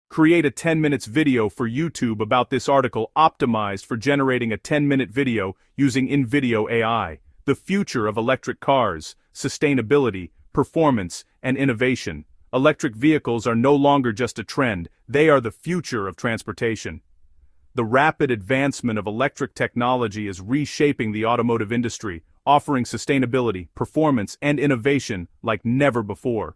Create a 10 minutes video for YouTube about this article optimized for generating a 10-minute video using in-video AI. The future of electric cars, sustainability, performance, and innovation. Electric vehicles are no longer just a trend, they are the future of transportation. The rapid advancement of electric technology is reshaping the automotive industry, offering sustainability, performance, and innovation like never before.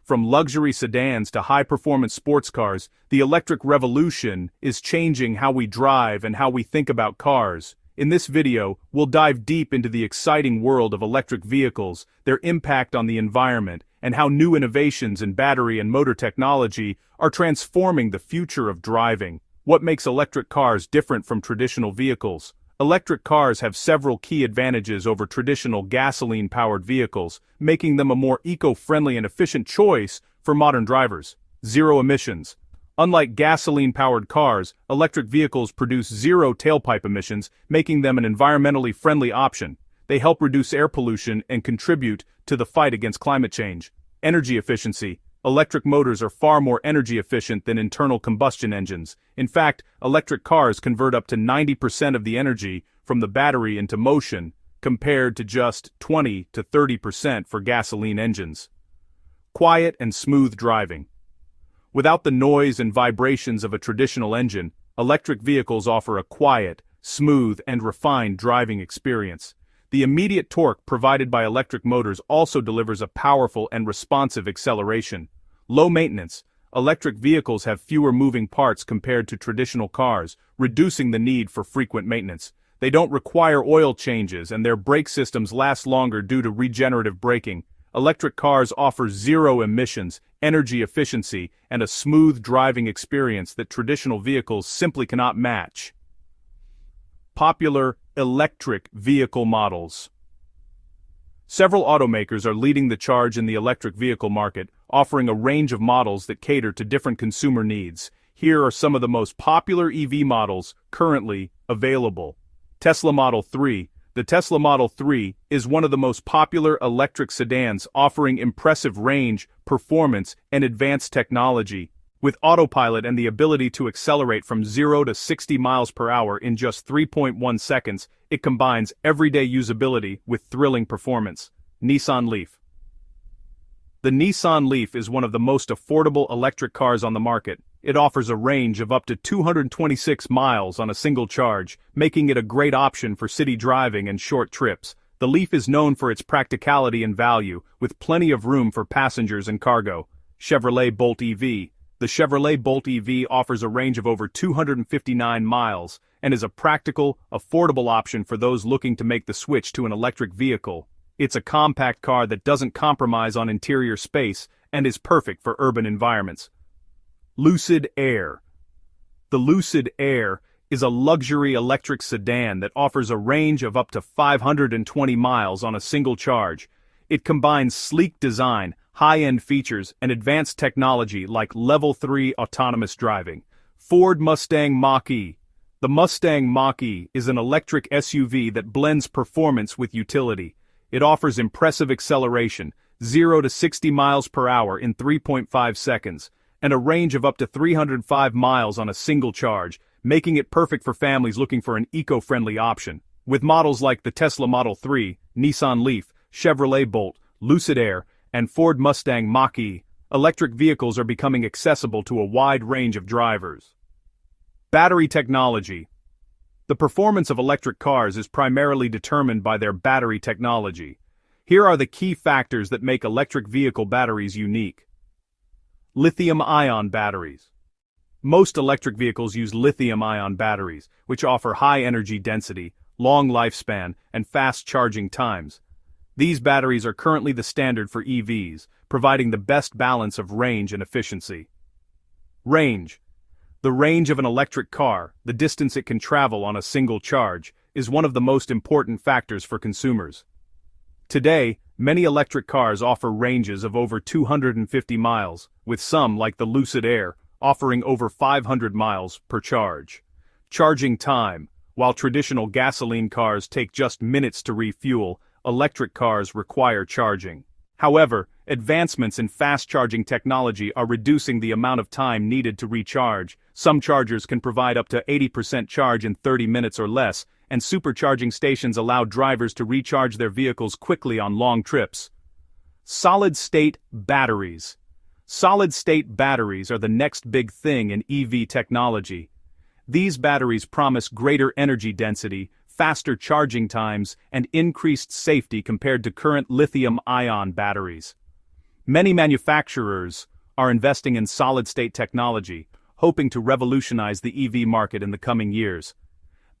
From luxury sedans to high-performance sports cars, the electric revolution is changing how we drive and how we think about cars. In this video, we'll dive deep into the exciting world of electric vehicles, their impact on the environment, and how new innovations in battery and motor technology are transforming the future of driving. What makes electric cars different from traditional vehicles? Electric cars have several key advantages over traditional gasoline-powered vehicles, making them a more eco-friendly and efficient choice for modern drivers. Zero emissions. Unlike gasoline-powered cars, electric vehicles produce zero tailpipe emissions, making them an environmentally friendly option. They help reduce air pollution and contribute to the fight against climate change. Energy efficiency. Electric motors are far more energy efficient than internal combustion engines. In fact, electric cars convert up to 90% of the energy from the battery into motion, compared to just 20 to 30% for gasoline engines. Quiet and smooth driving. Without the noise and vibrations of a traditional engine, electric vehicles offer a quiet, smooth, and refined driving experience. The immediate torque provided by electric motors also delivers a powerful and responsive acceleration. Low maintenance. Electric vehicles have fewer moving parts compared to traditional cars, reducing the need for frequent maintenance. They don't require oil changes and their brake systems last longer due to regenerative braking. Electric cars offer zero emissions, energy efficiency, and a smooth driving experience that traditional vehicles simply cannot match. Popular electric vehicle models. Several automakers are leading the charge in the electric vehicle market, offering a range of models that cater to different consumer needs. Here are some of the most popular EV models currently available. Tesla Model 3. The Tesla Model 3 is one of the most popular electric sedans, offering impressive range, performance, and advanced technology. With autopilot and the ability to accelerate from 0 to 60 miles per hour in just 3.1 seconds, it combines everyday usability with thrilling performance. Nissan Leaf. The Nissan Leaf is one of the most affordable electric cars on the market. It offers a range of up to 226 miles on a single charge, making it a great option for city driving and short trips. The Leaf is known for its practicality and value, with plenty of room for passengers and cargo. Chevrolet Bolt EV. The Chevrolet Bolt EV offers a range of over 259 miles and is a practical, affordable option for those looking to make the switch to an electric vehicle. It's a compact car that doesn't compromise on interior space and is perfect for urban environments. Lucid Air. The Lucid Air is a luxury electric sedan that offers a range of up to 520 miles on a single charge. It combines sleek design, high-end features, and advanced technology like Level 3 autonomous driving. Ford Mustang Mach-E. The Mustang Mach-E is an electric SUV that blends performance with utility. It offers impressive acceleration, 0 to 60 miles per hour in 3.5 seconds, and a range of up to 305 miles on a single charge, making it perfect for families looking for an eco-friendly option. With models like the Tesla Model 3, Nissan Leaf, Chevrolet Bolt, Lucid Air, and Ford Mustang Mach-E, electric vehicles are becoming accessible to a wide range of drivers. Battery technology. The performance of electric cars is primarily determined by their battery technology. Here are the key factors that make electric vehicle batteries unique. Lithium-ion batteries. Most electric vehicles use lithium-ion batteries, which offer high energy density, long lifespan, and fast charging times. These batteries are currently the standard for EVs, providing the best balance of range and efficiency. Range. The range of an electric car, the distance it can travel on a single charge, is one of the most important factors for consumers. Today, many electric cars offer ranges of over 250 miles, with some, like the Lucid Air, offering over 500 miles per charge. Charging time. While traditional gasoline cars take just minutes to refuel, electric cars require charging. However, advancements in fast-charging technology are reducing the amount of time needed to recharge. Some chargers can provide up to 80% charge in 30 minutes or less, and supercharging stations allow drivers to recharge their vehicles quickly on long trips. Solid-state batteries. Solid-state batteries are the next big thing in EV technology. These batteries promise greater energy density, faster charging times, and increased safety compared to current lithium-ion batteries. Many manufacturers are investing in solid-state technology, hoping to revolutionize the EV market in the coming years.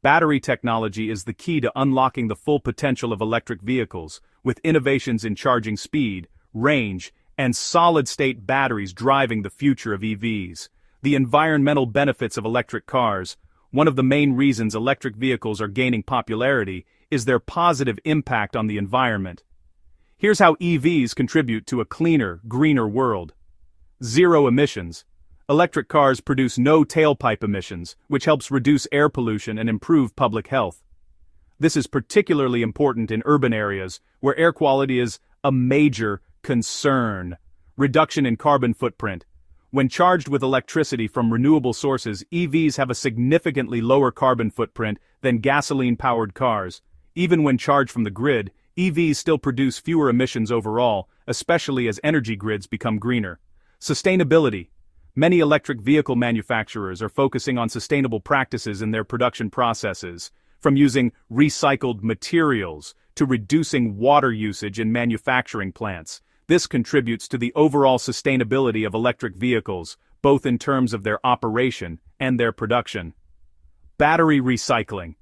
Battery technology is the key to unlocking the full potential of electric vehicles, with innovations in charging speed, range, and solid-state batteries driving the future of EVs. The environmental benefits of electric cars. One of the main reasons electric vehicles are gaining popularity is their positive impact on the environment. Here's how EVs contribute to a cleaner, greener world. Zero emissions. Electric cars produce no tailpipe emissions, which helps reduce air pollution and improve public health. This is particularly important in urban areas, where air quality is a major concern. Reduction in carbon footprint. When charged with electricity from renewable sources, EVs have a significantly lower carbon footprint than gasoline-powered cars. Even when charged from the grid, EVs still produce fewer emissions overall, especially as energy grids become greener. Sustainability. Many electric vehicle manufacturers are focusing on sustainable practices in their production processes, from using recycled materials to reducing water usage in manufacturing plants. This contributes to the overall sustainability of electric vehicles, both in terms of their operation and their production. Battery recycling.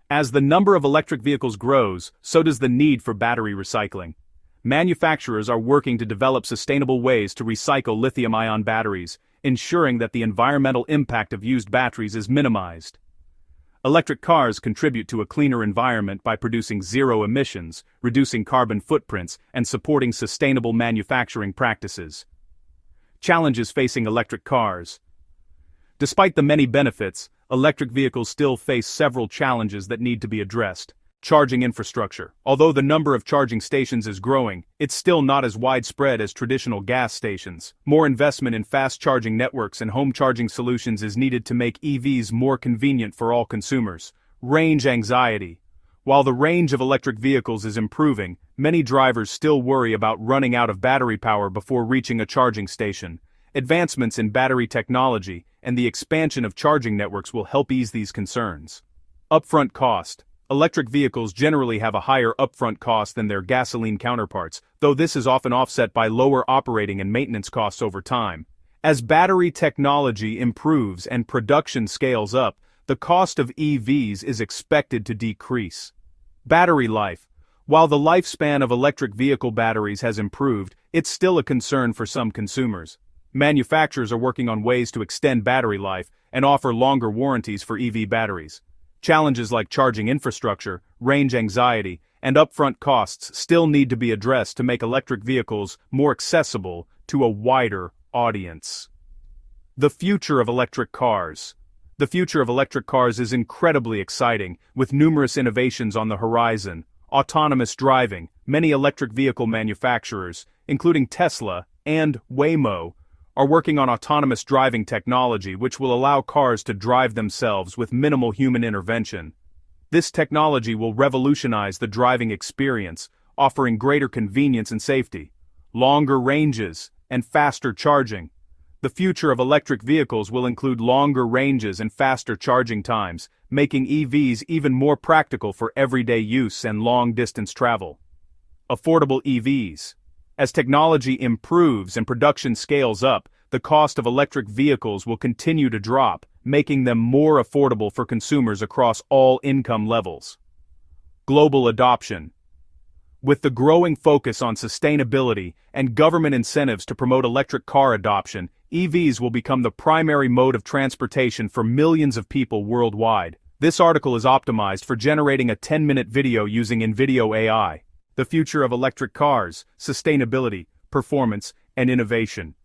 As the number of electric vehicles grows, so does the need for battery recycling. Manufacturers are working to develop sustainable ways to recycle lithium-ion batteries, ensuring that the environmental impact of used batteries is minimized. Electric cars contribute to a cleaner environment by producing zero emissions, reducing carbon footprints, and supporting sustainable manufacturing practices. Challenges facing electric cars. Despite the many benefits, electric vehicles still face several challenges that need to be addressed. Charging infrastructure. Although the number of charging stations is growing, it's still not as widespread as traditional gas stations. More investment in fast charging networks and home charging solutions is needed to make EVs more convenient for all consumers. Range anxiety. While the range of electric vehicles is improving, many drivers still worry about running out of battery power before reaching a charging station. Advancements in battery technology and the expansion of charging networks will help ease these concerns. Upfront cost. Electric vehicles generally have a higher upfront cost than their gasoline counterparts, though this is often offset by lower operating and maintenance costs over time. As battery technology improves and production scales up, the cost of EVs is expected to decrease. Battery life. While the lifespan of electric vehicle batteries has improved, it's still a concern for some consumers. Manufacturers are working on ways to extend battery life and offer longer warranties for EV batteries. Challenges like charging infrastructure, range anxiety, and upfront costs still need to be addressed to make electric vehicles more accessible to a wider audience. The future of electric cars. The future of electric cars is incredibly exciting, with numerous innovations on the horizon. Autonomous driving. Many electric vehicle manufacturers, including Tesla and Waymo, are working on autonomous driving technology which will allow cars to drive themselves with minimal human intervention. This technology will revolutionize the driving experience, offering greater convenience and safety, longer ranges, and faster charging. The future of electric vehicles will include longer ranges and faster charging times, making EVs even more practical for everyday use and long-distance travel. Affordable EVs. As technology improves and production scales up, the cost of electric vehicles will continue to drop, making them more affordable for consumers across all income levels. Global adoption. With the growing focus on sustainability and government incentives to promote electric car adoption, EVs will become the primary mode of transportation for millions of people worldwide. This article is optimized for generating a 10-minute video using NVIDIA AI. The future of electric cars, sustainability, performance, and innovation.